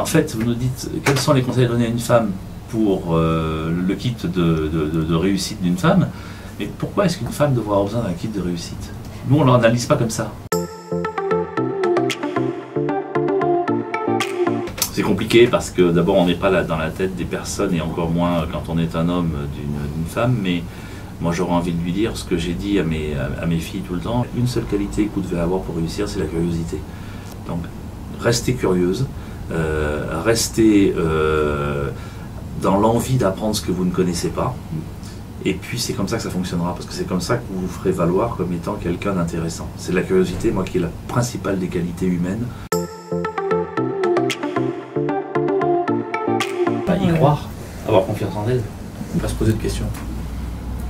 fait, vous nous dites quels sont les conseils donnés à une femme pour le kit de réussite d'une femme, mais pourquoi est-ce qu'une femme devrait avoir besoin d'un kit de réussite? Nous, on ne l'analyse pas comme ça. C'est compliqué parce que d'abord, on n'est pas là dans la tête des personnes, et encore moins quand on est un homme d'une femme, mais moi j'aurais envie de lui dire ce que j'ai dit à mes filles tout le temps. Une seule qualité que vous devez avoir pour réussir, c'est la curiosité. Donc, restez curieuse, restez dans l'envie d'apprendre ce que vous ne connaissez pas. Et puis c'est comme ça que ça fonctionnera, parce que c'est comme ça que vous vous ferez valoir comme étant quelqu'un d'intéressant. C'est la curiosité, moi, qui est la principale des qualités humaines. Y croire, avoir confiance en elle, ne pas se poser de questions.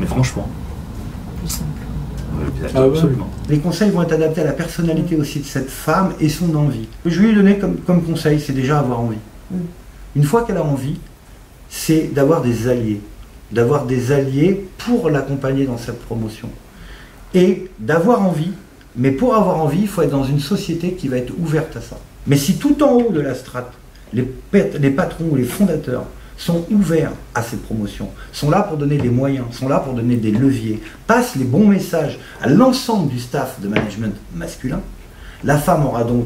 Mais franchement. Plus simple. Absolument. Les conseils vont être adaptés à la personnalité aussi de cette femme et son envie. Je lui ai donné comme conseil, c'est déjà avoir envie. Une fois qu'elle a envie, c'est d'avoir des alliés. D'avoir des alliés pour l'accompagner dans cette promotion. Et d'avoir envie, mais pour avoir envie, il faut être dans une société qui va être ouverte à ça. Mais si tout en haut de la strate, les patrons ou les fondateurs sont ouverts à ces promotions, sont là pour donner des moyens, sont là pour donner des leviers, passent les bons messages à l'ensemble du staff de management masculin, la femme aura donc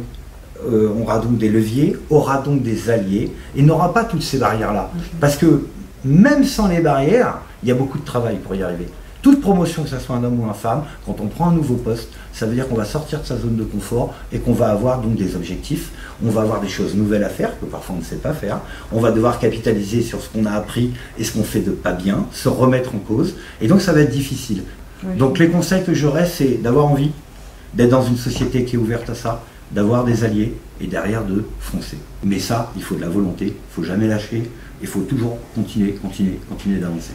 des leviers, aura donc des alliés, et n'aura pas toutes ces barrières-là. Parce que même sans les barrières, il y a beaucoup de travail pour y arriver. Toute promotion, que ce soit un homme ou une femme, quand on prend un nouveau poste, ça veut dire qu'on va sortir de sa zone de confort et qu'on va avoir donc des objectifs. On va avoir des choses nouvelles à faire, que parfois on ne sait pas faire. On va devoir capitaliser sur ce qu'on a appris et ce qu'on fait de pas bien, se remettre en cause. Et donc ça va être difficile. Oui. Donc les conseils que j'aurais, c'est d'avoir envie, d'être dans une société qui est ouverte à ça, d'avoir des alliés et derrière de foncer. Mais ça, il faut de la volonté, il ne faut jamais lâcher, il faut toujours continuer d'avancer.